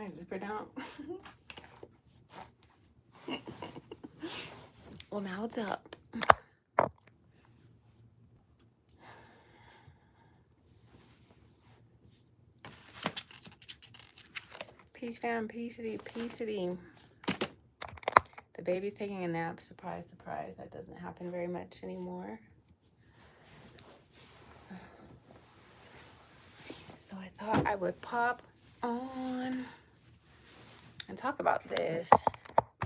my zipper down. Well, now it's up. Peace, fam. Peacety, peacety. The baby's taking a nap. Surprise, surprise. That doesn't happen very much anymore. So I thought I would pop on and talk about this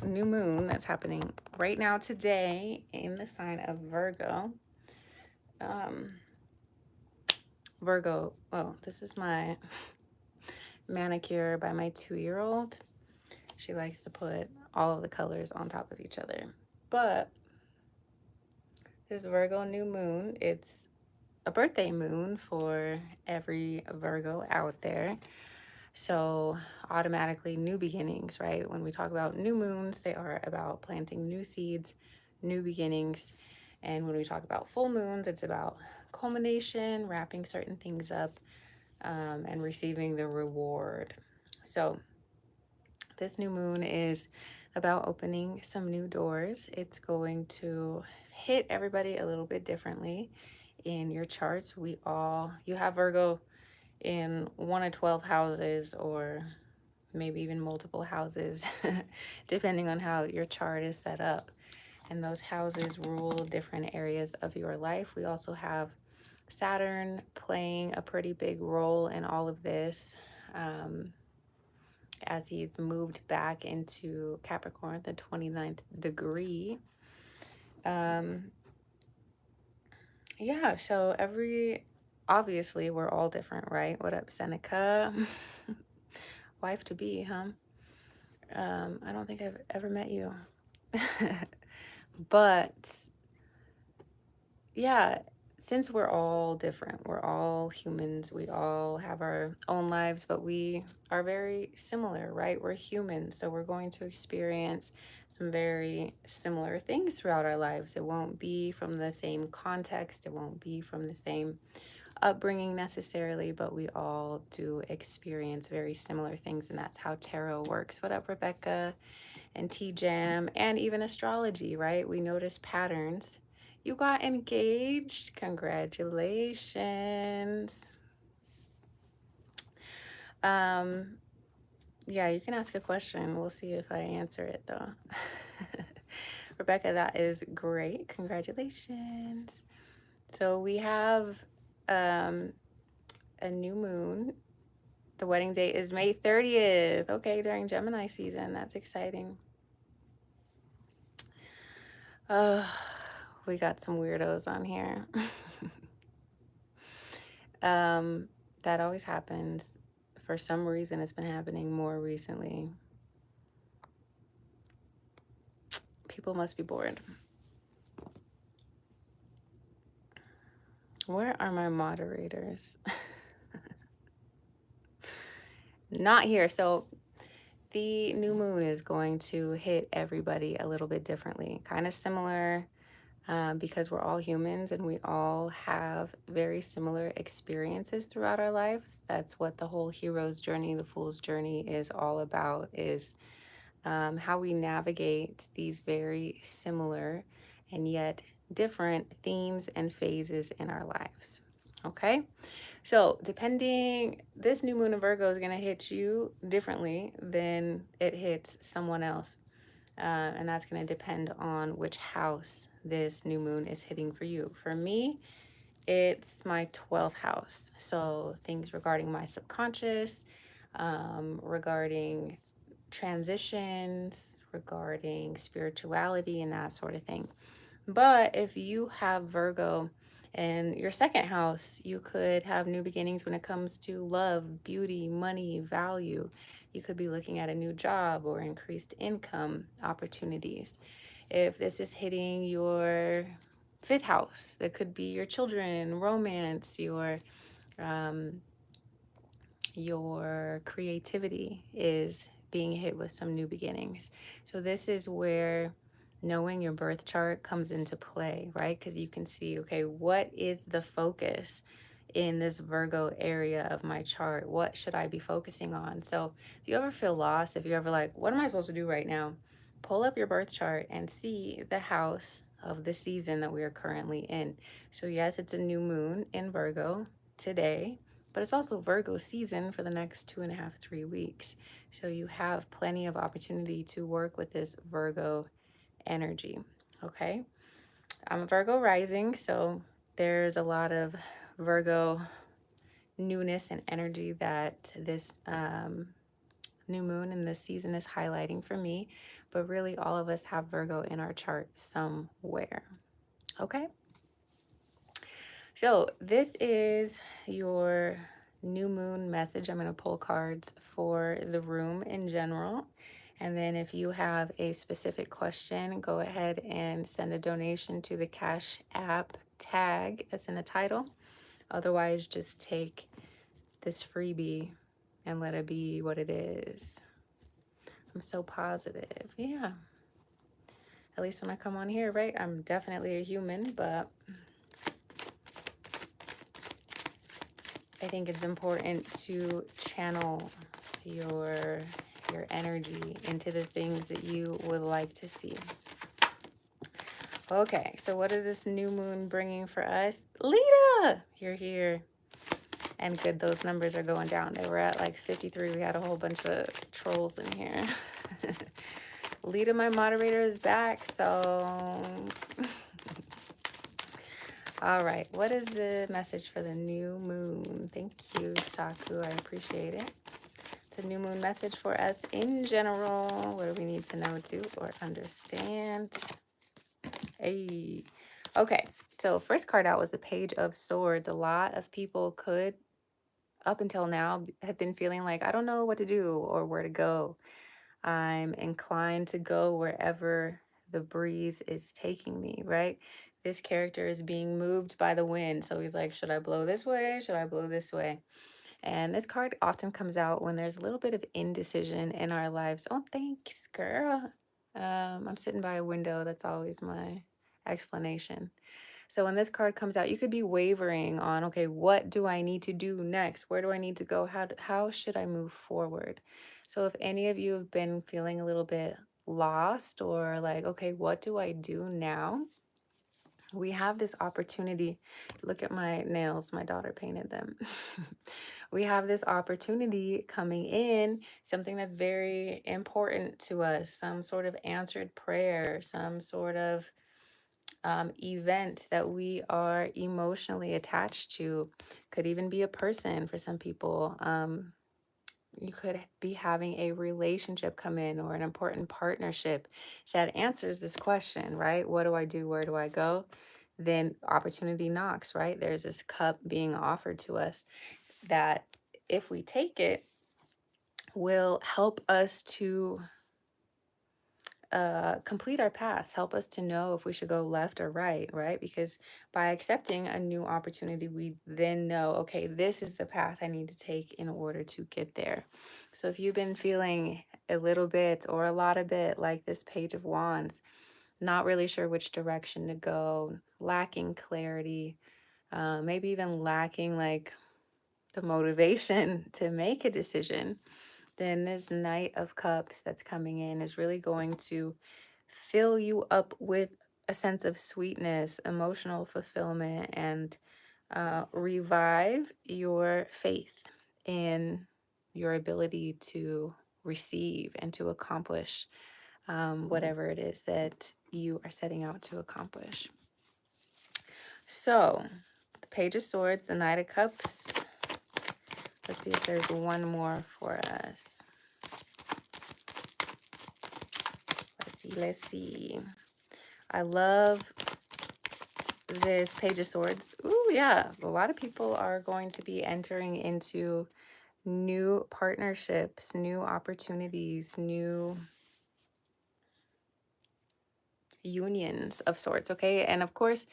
new moon that's happening right now today in the sign of Virgo. Virgo, oh, this is my manicure by my 2-year-old. She likes to put all of the colors on top of each other. But this Virgo new moon, it's a birthday moon for every Virgo out there. So automatically new beginnings, right? When we talk about new moons, they are about planting new seeds, new beginnings. And when we talk about full moons, it's about culmination, wrapping certain things up, and receiving the reward. So this new moon is about opening some new doors. It's going to hit everybody a little bit differently in your charts. You have Virgo in 1 of 12 houses, or maybe even multiple houses, depending on how your chart is set up. And those houses rule different areas of your life. We also have Saturn playing a pretty big role in all of this, as he's moved back into Capricorn, the 29th degree. Yeah, so obviously we're all different, right? What up, Seneca? Wife to be, huh? I don't think I've ever met you. But yeah, since we're all different, we're all humans, we all have our own lives, but we are very similar, right? We're humans, so we're going to experience some very similar things throughout our lives. It won't be from the same context, it won't be from the same upbringing necessarily, but we all do experience very similar things, and that's how tarot works. What up, Rebecca and T-Jam, and even astrology, right? We notice patterns. You got engaged. Congratulations. Yeah, you can ask a question. We'll see if I answer it though. Rebecca, that is great. Congratulations. So we have a new moon. The wedding date is May 30th. Okay, during Gemini season. That's exciting. We got some weirdos on here. That always happens. For some reason, it's been happening more recently. People must be bored. Where are my moderators? Not here. So the new moon is going to hit everybody a little bit differently. Kind of similar, because we're all humans and we all have very similar experiences throughout our lives. That's what the whole hero's journey, the fool's journey is all about, is how we navigate these very similar and yet different themes and phases in our lives. Okay, so this new moon in Virgo is going to hit you differently than it hits someone else. And that's going to depend on which house this new moon is hitting for you. For me, it's my 12th house. So things regarding my subconscious, regarding transitions, regarding spirituality and that sort of thing. But if you have Virgo in your second house, you could have new beginnings when it comes to love, beauty, money, value. You could be looking at a new job or increased income opportunities. If this is hitting your fifth house, that could be your children, romance, your creativity is being hit with some new beginnings. So this is where knowing your birth chart comes into play, right? Because you can see, okay, what is the focus in this Virgo area of my chart? What should I be focusing on? So if you ever feel lost, if you're ever like, what am I supposed to do right now? Pull up your birth chart and see the house of the season that we are currently in. So yes, it's a new moon in Virgo today, but it's also Virgo season for the next 2.5, 3 weeks. So you have plenty of opportunity to work with this Virgo energy. Okay. I'm a Virgo rising, so there's a lot of Virgo newness and energy that this new moon in this season is highlighting for me. But really, all of us have Virgo in our chart somewhere. Okay. So this is your new moon message. I'm going to pull cards for the room in general. And then if you have a specific question, go ahead and send a donation to the Cash App tag that's in the title. Otherwise, just take this freebie and let it be what it is. I'm so positive. Yeah. At least when I come on here, right? I'm definitely a human, but I think it's important to channel your energy into the things that you would like to see. Okay, so what is this new moon bringing for us? Lita, you're here. And good, those numbers are going down. They were at like 53. We had a whole bunch of trolls in here. Lita, my moderator, is back, so... All right, what is the message for the new moon? Thank you, Saku. I appreciate it. It's a new moon message for us in general. What do we need to know to or understand? Hey. Okay, so first card out was the Page of Swords. A lot of people could, up until now, have been feeling like, I don't know what to do or where to go. I'm inclined to go wherever the breeze is taking me, right? This character is being moved by the wind. So he's like, should I blow this way? Should I blow this way? And this card often comes out when there's a little bit of indecision in our lives. Oh, thanks, girl. I'm sitting by a window. That's always my explanation. So when this card comes out, you could be wavering on, okay, what do I need to do next? Where do I need to go? How should I move forward? So if any of you have been feeling a little bit lost or like, okay, what do I do now? We have this opportunity. Look at my nails. My daughter painted them. We have this opportunity coming in, something that's very important to us, some sort of answered prayer, some sort of event that we are emotionally attached to. Could even be a person for some people. You could be having a relationship come in or an important partnership that answers this question, right? What do I do? Where do I go? Then opportunity knocks, right? There's this cup being offered to us that if we take it, will help us to complete our paths, help us to know if we should go left or right, right? Because by accepting a new opportunity, we then know, okay, this is the path I need to take in order to get there. So if you've been feeling a little bit or a lot of bit like this Page of Wands, not really sure which direction to go, lacking clarity, maybe even lacking like the motivation to make a decision, then this Knight of Cups that's coming in is really going to fill you up with a sense of sweetness, emotional fulfillment, and revive your faith in your ability to receive and to accomplish whatever it is that you are setting out to accomplish. So, the Page of Swords, the Knight of Cups. Let's see if there's one more for us. Let's see. I love this Page of Swords. Ooh, yeah. A lot of people are going to be entering into new partnerships, new opportunities, new unions of sorts, okay? And of course,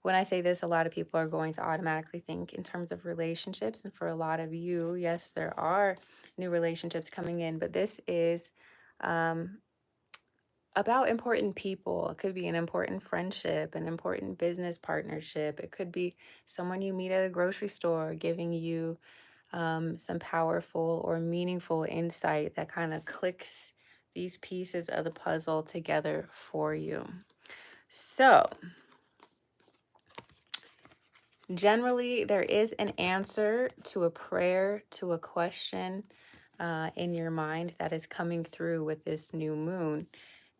when I say this, a lot of people are going to automatically think in terms of relationships. And for a lot of you, yes, there are new relationships coming in, but this is about important people. It could be an important friendship, an important business partnership. It could be someone you meet at a grocery store giving you some powerful or meaningful insight that kind of clicks these pieces of the puzzle together for you. So, generally, there is an answer to a prayer, to a question in your mind that is coming through with this new moon.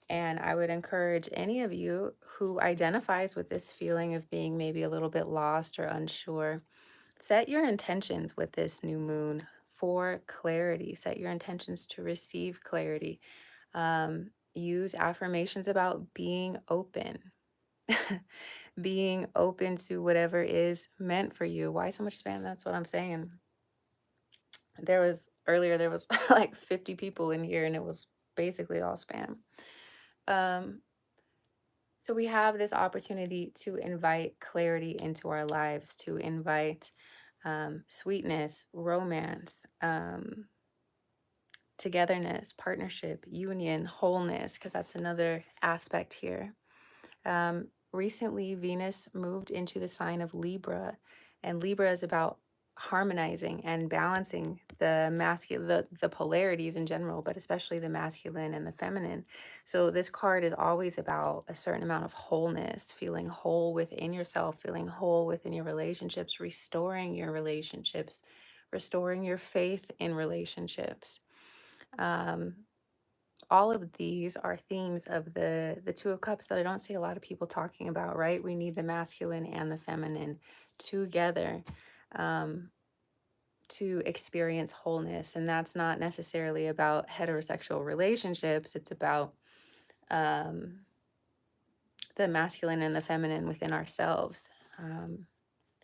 And I would encourage any of you who identifies with this feeling of being maybe a little bit lost or unsure, set your intentions with this new moon for clarity. Set your intentions to receive clarity. Use affirmations about being open, being open to whatever is meant for you. Why so much spam? That's what I'm saying. There was earlier, there was like 50 people in here, and it was basically all spam. Um, So we have this opportunity to invite clarity into our lives, to invite sweetness, romance, togetherness, partnership, union, wholeness, because that's another aspect here. Recently, Venus moved into the sign of Libra, and Libra is about harmonizing and balancing the masculine, the polarities in general, but especially the masculine and the feminine. So this card is always about a certain amount of wholeness, feeling whole within yourself, feeling whole within your relationships, restoring your faith in relationships. Um, all of these are themes of the two of cups that I don't see a lot of people talking about, right? We need the masculine and the feminine together um, to experience wholeness, and that's not necessarily about heterosexual relationships. It's about um, the masculine and the feminine within ourselves,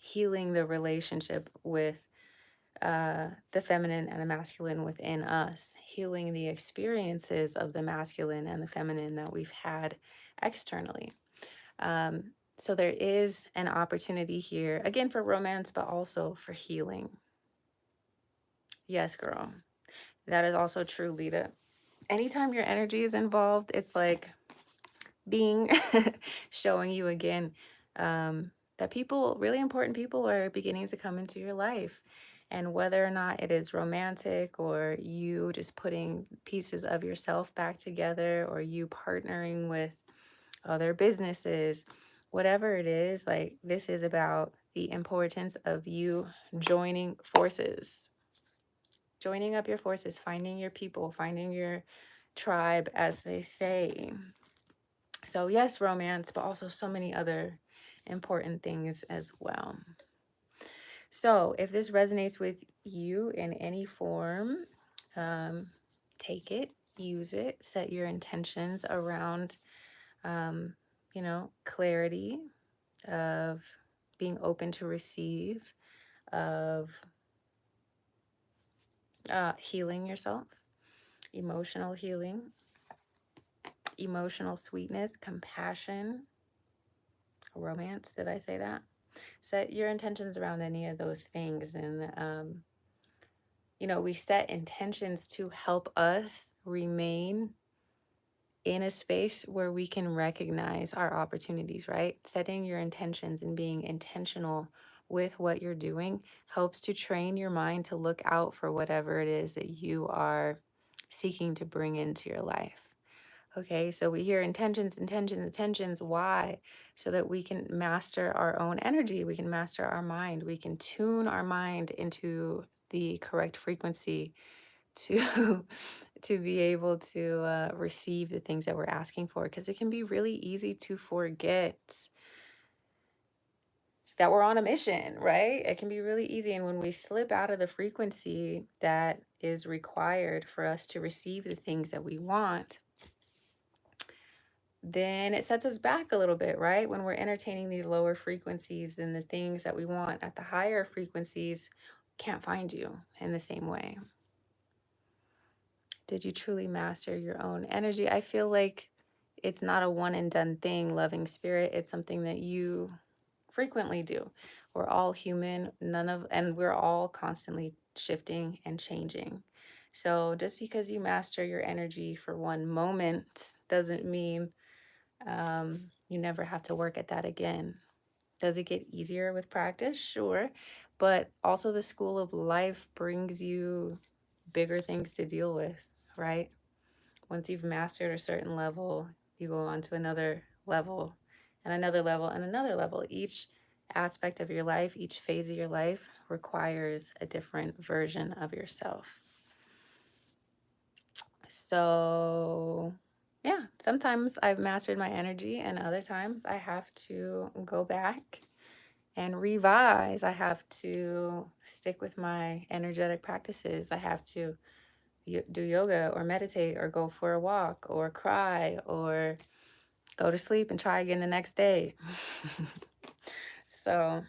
healing the relationship with the feminine and the masculine within us, healing the experiences of the masculine and the feminine that we've had externally. So there is an opportunity here, again, for romance, but also for healing. Yes, girl. That is also true, Lita. Anytime your energy is involved, it's like being showing you again that people, really important people, are beginning to come into your life. And whether or not it is romantic, or you just putting pieces of yourself back together, or you partnering with other businesses, whatever it is, like, this is about the importance of you joining forces, joining up your forces, finding your people, finding your tribe, as they say. So, yes, romance, but also so many other important things as well. So, if this resonates with you in any form, take it, use it, set your intentions around, um, clarity, of being open to receive, of healing yourself, emotional healing, emotional sweetness, compassion, romance. Did I say that? Set your intentions around any of those things. And, we set intentions to help us remain in a space where we can recognize our opportunities, right? Setting your intentions and being intentional with what you're doing helps to train your mind to look out for whatever it is that you are seeking to bring into your life. Okay, so we hear intentions, intentions, intentions. Why? So that we can master our own energy, we can master our mind, we can tune our mind into the correct frequency to to be able to receive the things that we're asking for, because it can be really easy to forget that we're on a mission, right? It can be really easy, and when we slip out of the frequency that is required for us to receive the things that we want, then it sets us back a little bit, right? When we're entertaining these lower frequencies, and the things that we want at the higher frequencies can't find you in the same way. Did you truly master your own energy? I feel like it's not a one and done thing, loving spirit. It's something that you frequently do. We're all human, and we're all constantly shifting and changing. So just because you master your energy for one moment doesn't mean you never have to work at that again. Does it get easier with practice? Sure. But also, the school of life brings you bigger things to deal with, right? Once you've mastered a certain level, you go on to another level and another level and another level. Each aspect of your life, each phase of your life requires a different version of yourself. So, yeah, sometimes I've mastered my energy, and other times I have to go back and revise. I have to stick with my energetic practices. I have to do yoga or meditate or go for a walk or cry or go to sleep and try again the next day. So,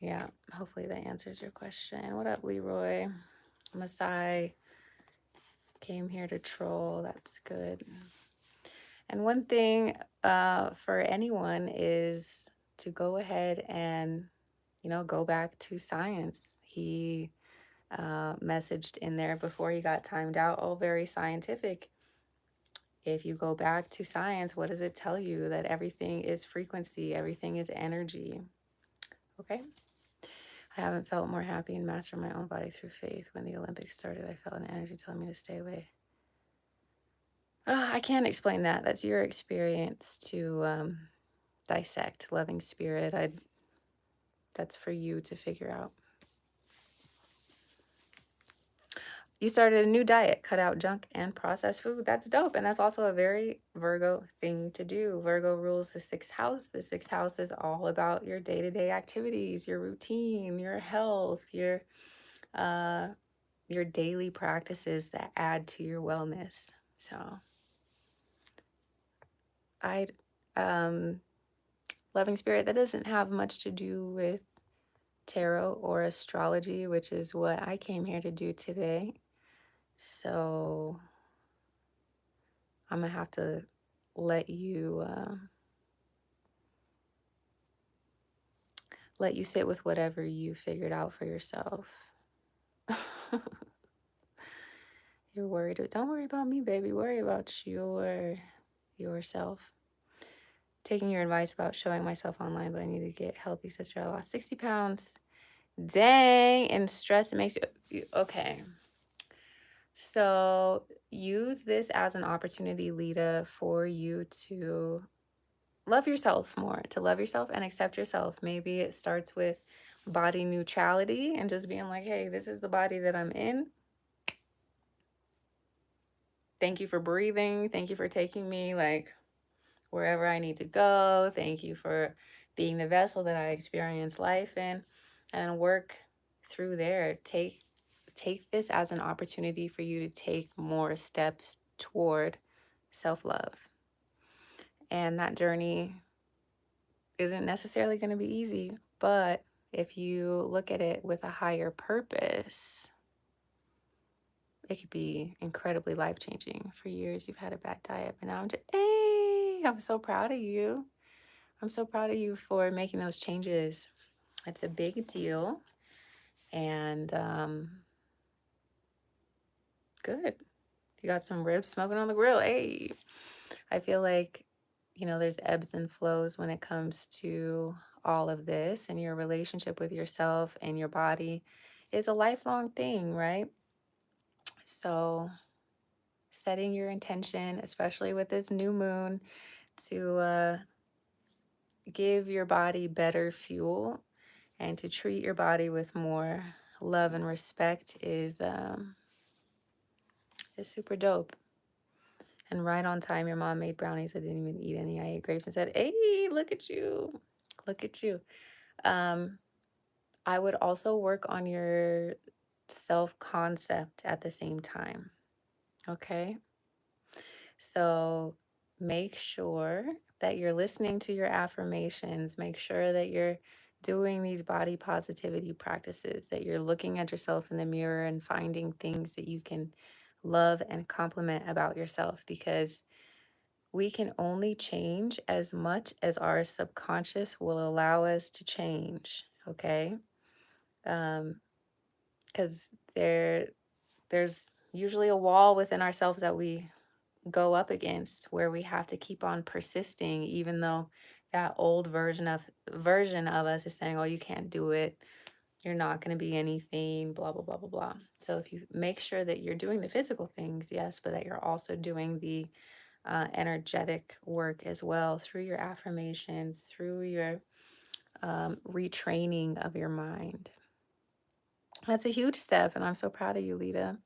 yeah, hopefully that answers your question. What up, Leroy? Masai came here to troll. That's good. And one thing for anyone is to go ahead and, go back to science. He messaged in there before he got timed out, oh, very scientific. If you go back to science, what does it tell you? That everything is frequency, everything is energy. Okay. I haven't felt more happy and master my own body through faith. When the Olympics started, I felt an energy telling me to stay away. I can't explain that. That's your experience to dissect. Loving spirit, that's for you to figure out. You started a new diet, cut out junk and processed food. That's dope. And that's also a very Virgo thing to do. Virgo rules the sixth house. The sixth house is all about your day-to-day activities, your routine, your health, your daily practices that add to your wellness. So I'd loving spirit, that doesn't have much to do with tarot or astrology, which is what I came here to do today. So I'm gonna have to let you sit with whatever you figured out for yourself. You're worried. Don't worry about me, baby. Worry about yourself. Taking your advice about showing myself online, but I need to get healthy, sister. I lost 60 pounds. Dang. And stress makes you okay. So use this as an opportunity, Lita, for you to love yourself more, to love yourself and accept yourself. Maybe it starts with body neutrality and just being like, hey, this is the body that I'm in. Thank you for breathing. Thank you for taking me like wherever I need to go. Thank you for being the vessel that I experience life in, and work through there. Take this as an opportunity for you to take more steps toward self-love. And that journey isn't necessarily going to be easy, but if you look at it with a higher purpose, it could be incredibly life-changing. For years, you've had a bad diet, but now I'm so proud of you. I'm so proud of you for making those changes. It's a big deal. And good. You got some ribs smoking on the grill. Hey, I feel like, there's ebbs and flows when it comes to all of this, and your relationship with yourself and your body is a lifelong thing, right? So setting your intention, especially with this new moon, to give your body better fuel and to treat your body with more love and respect is super dope. And right on time, your mom made brownies. I didn't even eat any. I ate grapes and said, hey, look at you. Look at you. I would also work on your self-concept at the same time. Okay? So make sure that you're listening to your affirmations. Make sure that you're doing these body positivity practices, that you're looking at yourself in the mirror and finding things that you can love and compliment about yourself, because we can only change as much as our subconscious will allow us to change. Okay? Because there's usually a wall within ourselves that we go up against where we have to keep on persisting, even though that old version of us is saying, oh, you can't do it, you're not going to be anything, blah blah blah blah blah. So if you make sure that you're doing the physical things, yes, but that you're also doing the energetic work as well, through your affirmations, through your retraining of your mind. That's a huge step, and I'm so proud of you, Lita.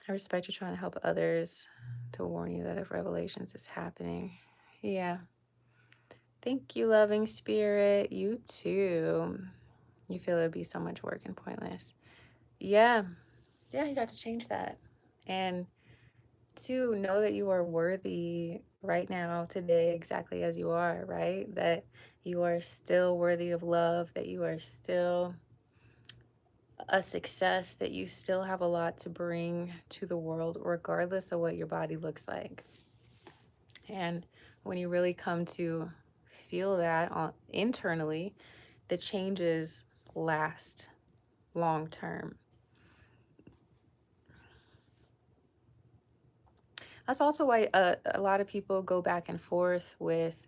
I respect you trying to help others, to warn you that if revelations is happening. Yeah. Thank you, loving spirit. You too. You feel it would be so much work and pointless. Yeah. Yeah, you got to change that. And to know that you are worthy right now, today, exactly as you are, right? That you are still worthy of love, that you are still a success, that you still have a lot to bring to the world, regardless of what your body looks like. And when you really come to feel that internally, the changes last long term. That's also why a lot of people go back and forth with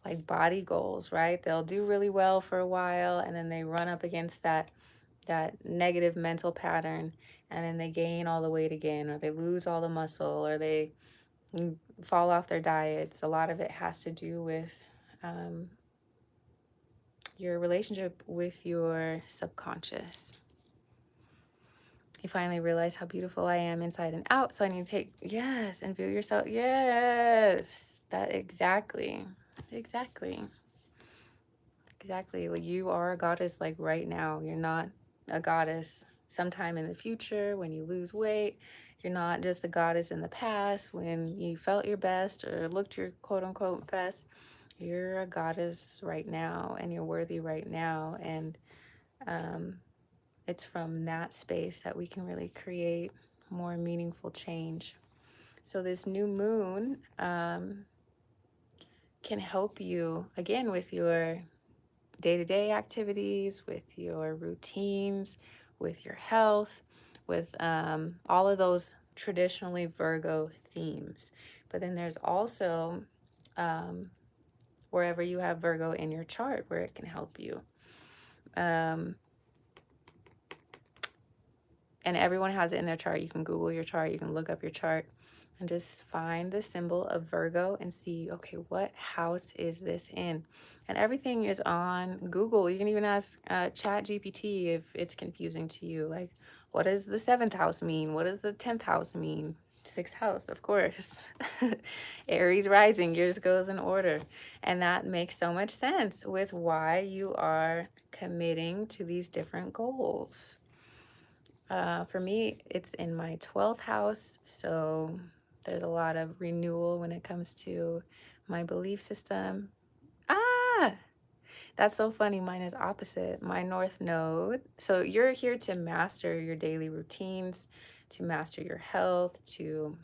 like body goals, right? They'll do really well for a while, and then they run up against that negative mental pattern, and then they gain all the weight again, or they lose all the muscle, or they fall off their diets. A lot of it has to do with um, your relationship with your subconscious. You finally realize how beautiful I am inside and out. So I need to take, yes, and view yourself. Yes, that exactly. Exactly. Exactly. Like, you are a goddess like right now. You're not a goddess sometime in the future when you lose weight. You're not just a goddess in the past when you felt your best or looked your quote unquote best. You're a goddess right now, and you're worthy right now. And it's from that space that we can really create more meaningful change. So this new moon can help you again with your day-to-day activities, with your routines, with your health, with all of those traditionally Virgo themes. But then there's also wherever you have Virgo in your chart where it can help you. And everyone has it in their chart. You can Google your chart, you can look up your chart, and just find the symbol of Virgo and see, okay, what house is this in? And everything is on Google. You can even ask Chat GPT if it's confusing to you. Like, what does the 7th house mean? What does the 10th house mean? 6th house, of course. Aries rising, yours goes in order. And that makes so much sense with why you are committing to these different goals. For me, it's in my 12th house, so there's a lot of renewal when it comes to my belief system. Ah, that's so funny. Mine is opposite. My North Node. So you're here to master your daily routines, to master your health, to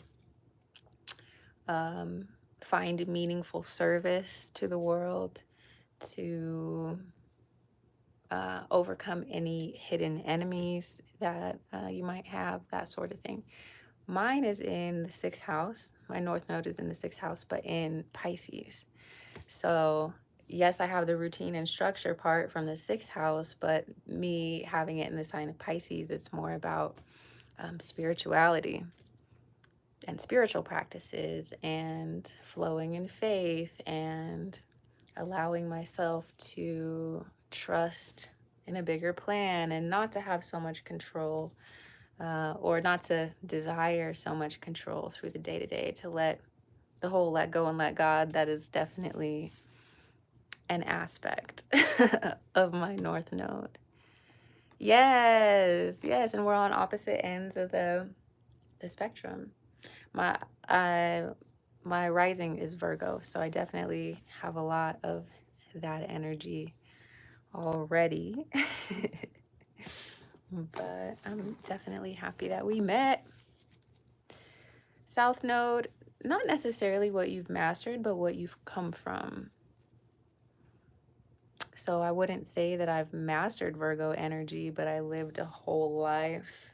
find meaningful service to the world, to overcome any hidden enemies that you might have, that sort of thing. Mine is in the 6th house. My North Node is in the 6th house, but in Pisces. So yes, I have the routine and structure part from the 6th house, but me having it in the sign of Pisces, it's more about spirituality and spiritual practices and flowing in faith and allowing myself to trust in a bigger plan and not to have so much control, or not to desire so much control through the day-to-day, to let the whole let go and let God. That is definitely an aspect of my North Node. Yes, yes, and we're on opposite ends of the spectrum. My my rising is Virgo, so I definitely have a lot of that energy already. But I'm definitely happy that we met. South Node, not necessarily what you've mastered, but what you've come from. So I wouldn't say that I've mastered Virgo energy, but I lived a whole life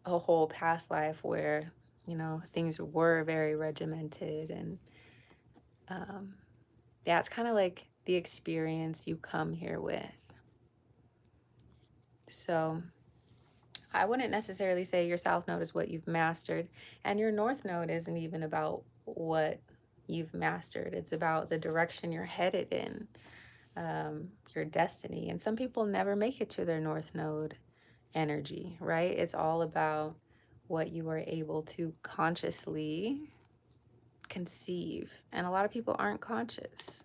a whole past life where, you know, things were very regimented. And yeah, it's kind of like the experience you come here with. So I wouldn't necessarily say your south node is what you've mastered, and your north node isn't even about what you've mastered. It's about the direction you're headed in, your destiny. And some people never make it to their north node energy, right? It's all about what you are able to consciously conceive. And a lot of people aren't conscious.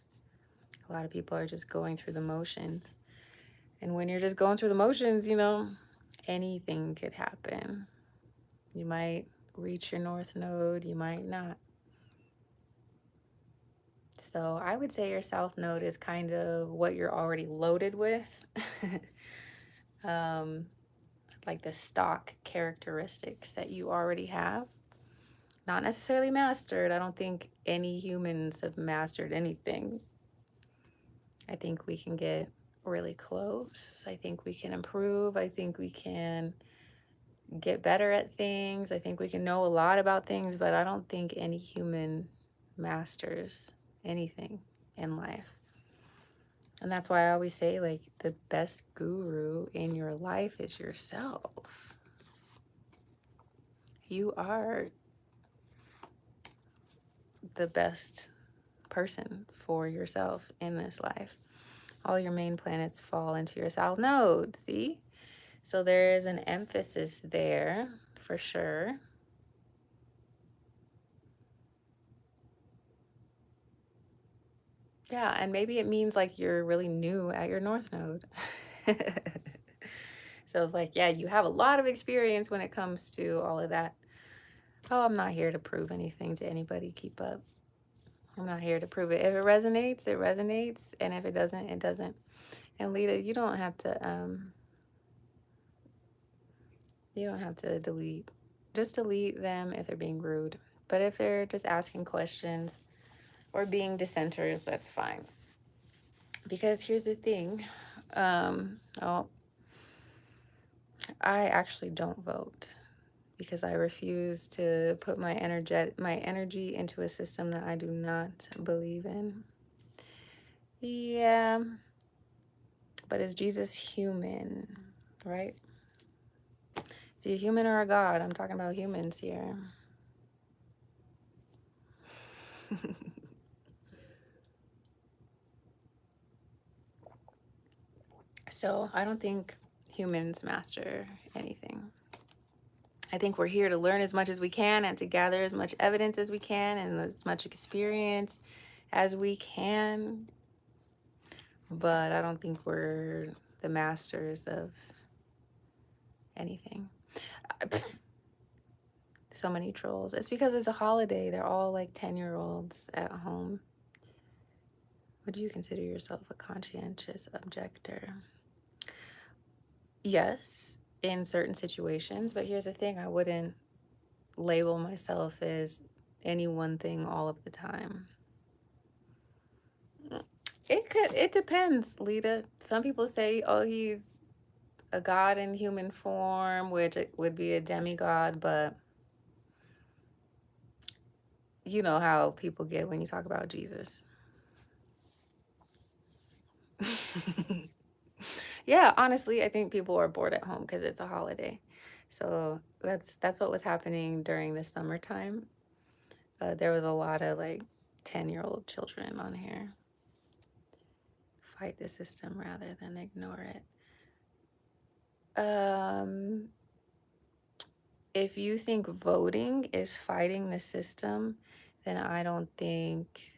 A lot of people are just going through the motions. And when you're just going through the motions, you know, anything could happen. You might reach your north node, you might not. So I would say your south node is kind of what you're already loaded with. um, like the stock characteristics that you already have. Not necessarily mastered. I don't think any humans have mastered anything. I think we can get really close. I think we can improve. I think we can get better at things. I think we can know a lot about things, but I don't think any human masters anything in life. And that's why I always say, like, the best guru in your life is yourself. You are the best person for yourself in this life. All your main planets fall into your south node, see? So there is an emphasis there for sure. Yeah, and maybe it means like you're really new at your north node. So it's like, yeah, you have a lot of experience when it comes to all of that. Oh, I'm not here to prove anything to anybody. Keep up. I'm not here to prove it. If it resonates, it resonates, and if it doesn't, it doesn't. And Lita, you don't have to delete. Just delete them if they're being rude. But if they're just asking questions or being dissenters, that's fine. Because here's the thing. Oh, I actually don't vote because I refuse to put my energy into a system that I do not believe in. Yeah. But is Jesus human, right? Is he a human or a god? I'm talking about humans here. So I don't think humans master anything. I think we're here to learn as much as we can and to gather as much evidence as we can and as much experience as we can. But I don't think we're the masters of anything. So many trolls. It's because it's a holiday. They're all like 10-year-olds at home. Would you consider yourself a conscientious objector? Yes, in certain situations. But here's the thing. I wouldn't label myself as any one thing all of the time. It depends, Lita. Some people say, oh, he's a god in human form, which it would be a demigod, but you know how people get when you talk about Jesus. Yeah, honestly, I think people are bored at home because it's a holiday. So that's what was happening during the summertime. There was a lot of like 10-year-old children on here. Fight the system rather than ignore it. If you think voting is fighting the system, then I don't think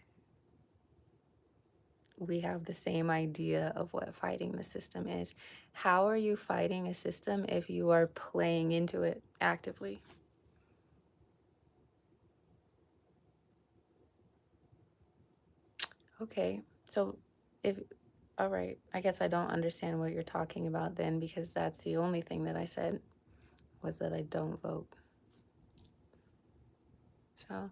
we have the same idea of what fighting the system is. How are you fighting a system if you are playing into it actively? Okay, so if, all right, I guess I don't understand what you're talking about then, because that's the only thing that I said was that I don't vote. So,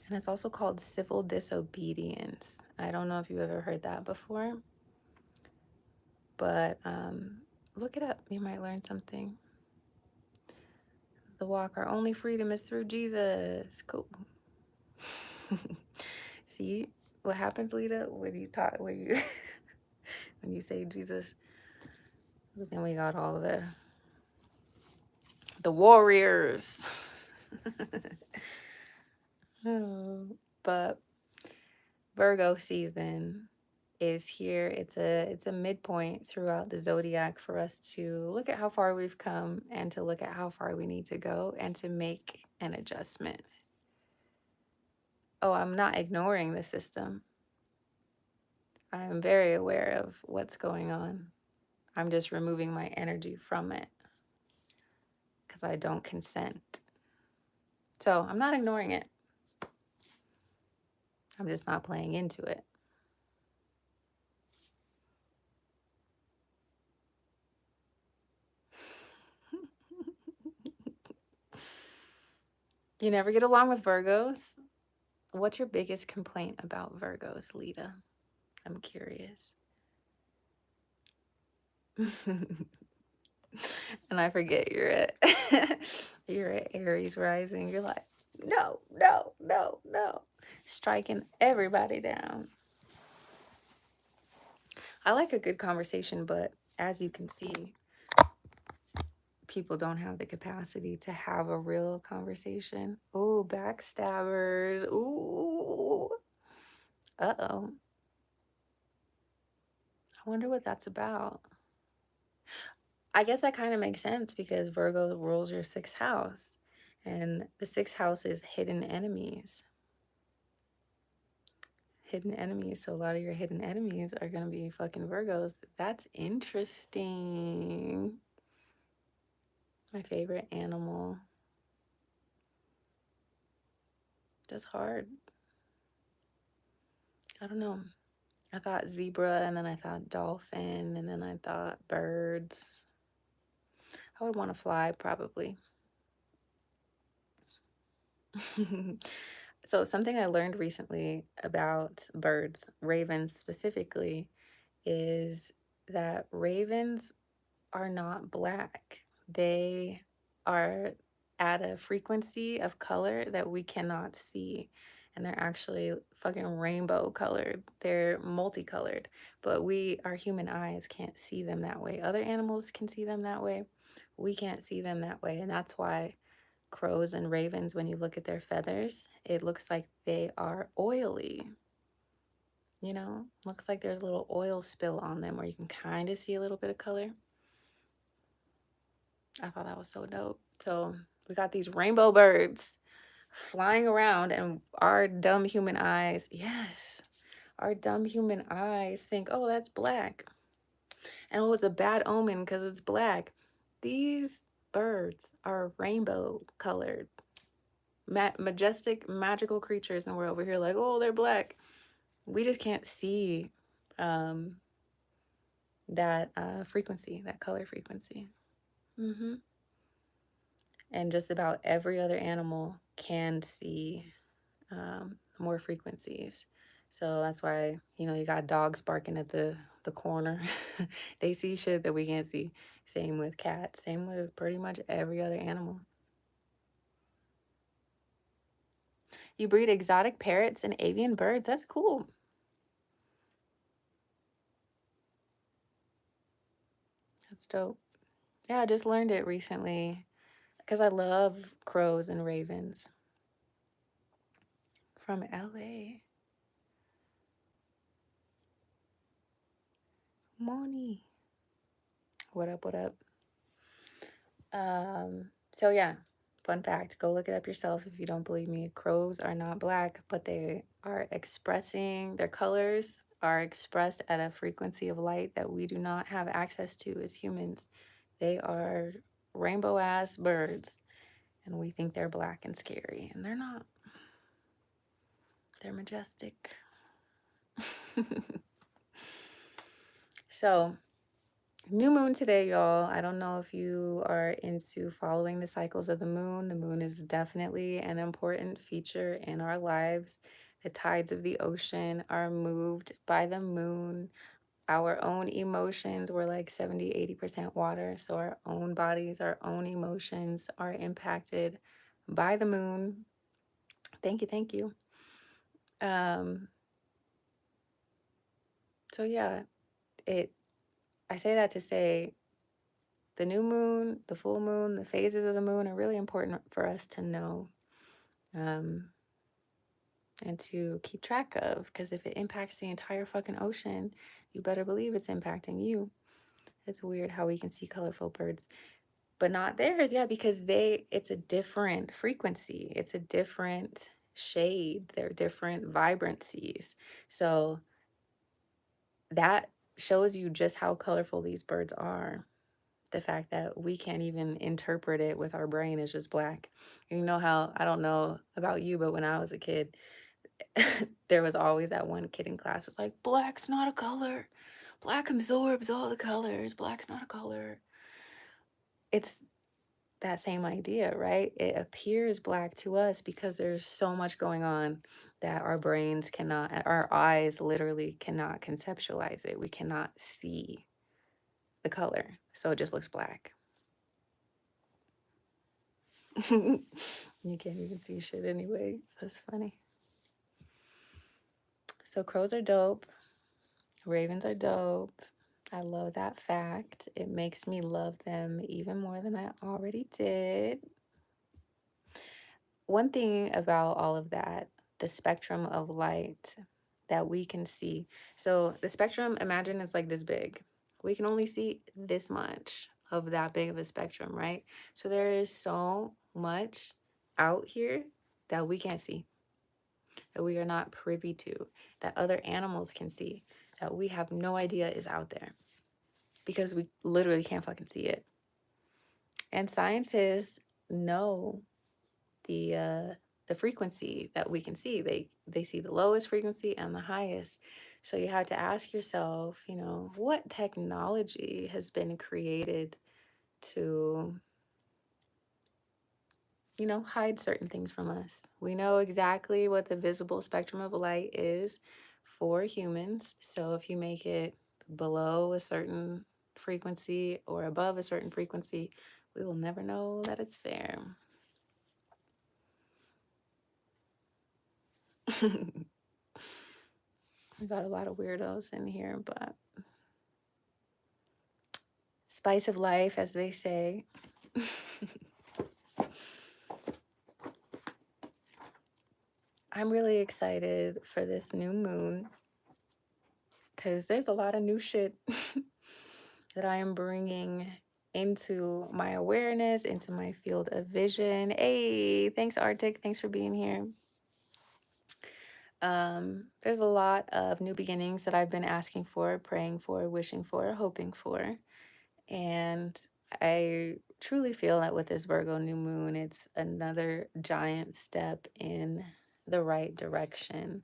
and it's also called civil disobedience. I don't know if you've ever heard that before, But look it up. You might learn something. The walk, our only freedom is through Jesus. Cool. See what happens, Lita, when you talk, when you when you say Jesus. Then we got all of the warriors. Oh, but Virgo season is here. It's a midpoint throughout the zodiac for us to look at how far we've come and to look at how far we need to go and to make an adjustment. Oh, I'm not ignoring the system. I am very aware of what's going on. I'm just removing my energy from it because I don't consent. So I'm not ignoring it. I'm just not playing into it. You never get along with Virgos? What's your biggest complaint about Virgos, Lita? I'm curious. And I forget you're at you're at Aries rising. You're like, no, no, no, no. Striking everybody down. I like a good conversation, but as you can see, people don't have the capacity to have a real conversation. Oh, backstabbers. Ooh. Uh-oh. I wonder what that's about. I guess that kind of makes sense because Virgo rules your sixth house. And the sixth house is hidden enemies. Hidden enemies. So a lot of your hidden enemies are going to be fucking Virgos. That's interesting. My favorite animal. That's hard. I don't know. I thought zebra, and then I thought dolphin, and then I thought birds. I would want to fly, probably. So something I learned recently about birds, ravens specifically, is that ravens are not black. They are at a frequency of color that we cannot see. And they're actually fucking rainbow colored. They're multicolored. But our human eyes can't see them that way. Other animals can see them that way. We can't see them that way. And that's why crows and ravens, when you look at their feathers, it looks like they are oily. You know, looks like there's a little oil spill on them where you can kind of see a little bit of color. I thought that was so dope. So we got these rainbow birds flying around, and our dumb human eyes, yes, our dumb human eyes think, oh, that's black. And oh, it's a bad omen because it's black. These birds are rainbow colored, majestic, magical creatures, and we're over here like, oh, they're black. We just can't see that frequency, that color frequency. And just about every other animal can see more frequencies. So that's why, you know, you got dogs barking at the corner. They see shit that we can't see. Same with cats. Same with pretty much every other animal. You breed exotic parrots and avian birds. That's cool. That's dope. Yeah, I just learned it recently because I love crows and ravens. From LA. Moni. What up, what up? So yeah, fun fact, go look it up yourself if you don't believe me. Crows are not black, but they are expressing, their colors are expressed at a frequency of light that we do not have access to as humans. They are rainbow ass birds, and we think they're black and scary, and they're not. They're majestic. So new moon today, y'all. I don't know if you are into following the cycles of the moon. The moon is definitely an important feature in our lives. The tides of the ocean are moved by the moon. our own emotions, we're like 70-80% water. So our own bodies, our own emotions are impacted by the moon. Thank you, thank you. Um, so yeah, it I say that to say the new moon, the full moon, the phases of the moon are really important for us to know, um, and to keep track of. Because if it impacts the entire fucking ocean, you better believe it's impacting you. It's weird how we can see colorful birds, but not theirs. Yeah, because it's a different frequency, it's a different shade, they're different vibrancies. So that shows you just how colorful these birds are. The fact that we can't even interpret it with our brain is just black. And you know how, I don't know about you, but when I was a kid, there was always that one kid in class was like, black's not a color. Black absorbs all the colors. Black's not a color. It's that same idea, right? It appears black to us because there's so much going on that our brains cannot, our eyes literally cannot conceptualize it. We cannot see the color. So it just looks black. You can't even see shit anyway. That's funny. So crows are dope. Ravens are dope. I love that fact. It makes me love them even more than I already did. One thing about all of that, the spectrum of light that we can see. So the spectrum, imagine, is like this big. We can only see this much of that big of a spectrum, right? So there is so much out here that we can't see, that we are not privy to, that other animals can see, that we have no idea is out there because we literally can't fucking see it. And scientists know the frequency that we can see. They see the lowest frequency and the highest. So you have to ask yourself, what technology has been created to hide certain things from us. We know exactly what the visible spectrum of light is for humans. So if you make it below a certain frequency or above a certain frequency, we will never know that it's there. We got a lot of weirdos in here, but spice of life, as they say. I'm really excited for this new moon because there's a lot of new shit that I am bringing into my awareness, into my field of vision. Hey, thanks, Arctic. Thanks for being here. There's a lot of new beginnings that I've been asking for, praying for, wishing for, hoping for. And I truly feel that with this Virgo new moon, it's another giant step in the right direction,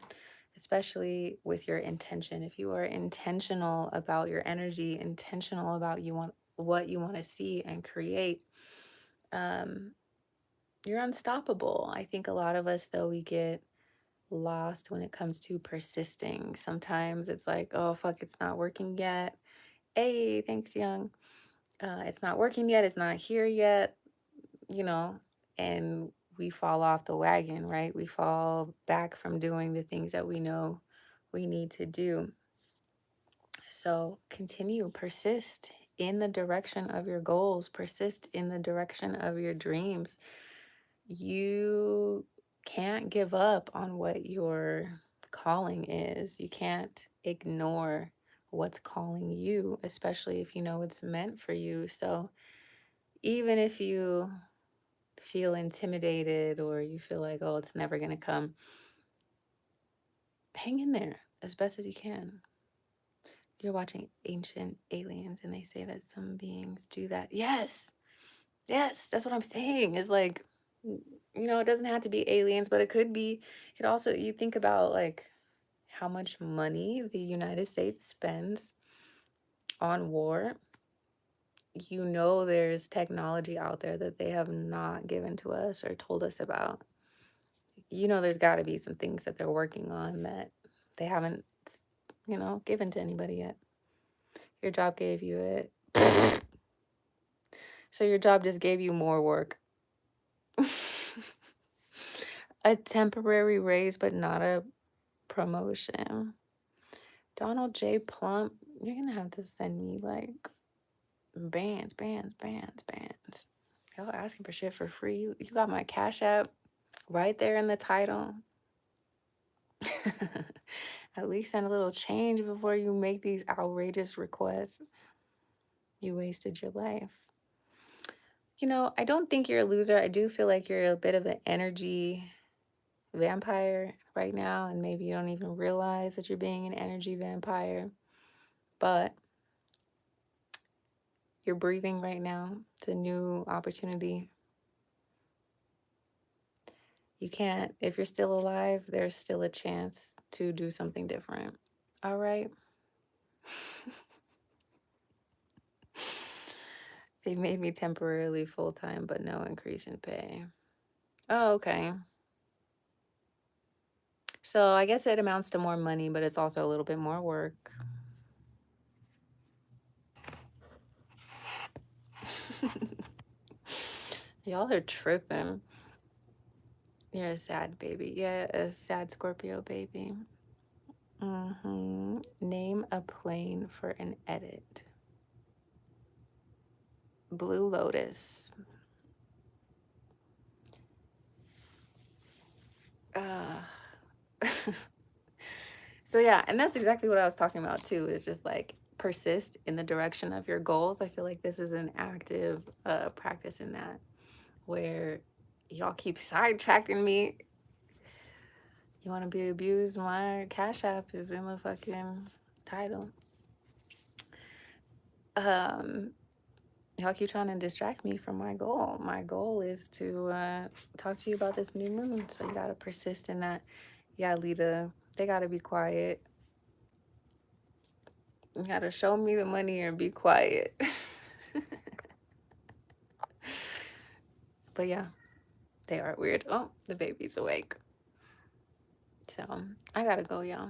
especially with your intention. If you are intentional about your energy, intentional about what you want to see and create, you're unstoppable. I think a lot of us, though, we get lost when it comes to persisting. Sometimes it's like, oh, fuck, it's not working yet. Hey, thanks, Young. It's not working yet. It's not here yet, you know, and we fall off the wagon, right? We fall back from doing the things that we know we need to do. So continue, persist in the direction of your goals, persist in the direction of your dreams. You can't give up on what your calling is. You can't ignore what's calling you, especially if you know it's meant for you. So even if you feel intimidated or you feel like, oh, it's never going to come, hang in there as best as you can. You're watching Ancient Aliens and they say that some beings do that. Yes. Yes. That's what I'm saying. Is like, it doesn't have to be aliens, but it could be. It could also, you think about like how much money the United States spends on war. There's technology out there that they have not given to us or told us about. There's got to be some things that they're working on that they haven't, given to anybody yet. Your job gave you it. So your job just gave you more work. A temporary raise, but not a promotion. Donald J. Plump, you're gonna have to send me like bands. Y'all asking for shit for free. You got my Cash App right there in the title. At least send a little change before you make these outrageous requests. You wasted your life. You know, I don't think you're a loser. I do feel like you're a bit of an energy vampire right now, and maybe you don't even realize that you're being an energy vampire, but you're breathing right now. It's a new opportunity. You can't, if you're still alive, there's still a chance to do something different. All right. They made me temporarily full-time, but no increase in pay. Oh, okay. So I guess it amounts to more money, but it's also a little bit more work. Y'all are tripping. You're a sad baby. Yeah, a sad Scorpio baby. Name a plane for an edit. Blue Lotus. So yeah, and that's exactly what I was talking about too. It's just like persist in the direction of your goals. I feel like this is an active practice in that, where y'all keep sidetracking me. You want to be abused? My Cash App is in the fucking title. Y'all keep trying to distract me from my goal. My goal is to talk to you about this new moon. So you gotta persist in that. Yeah, Lita, they gotta be quiet. You gotta show me the money and be quiet. But yeah, they are weird. Oh, the baby's awake. So I gotta go, y'all.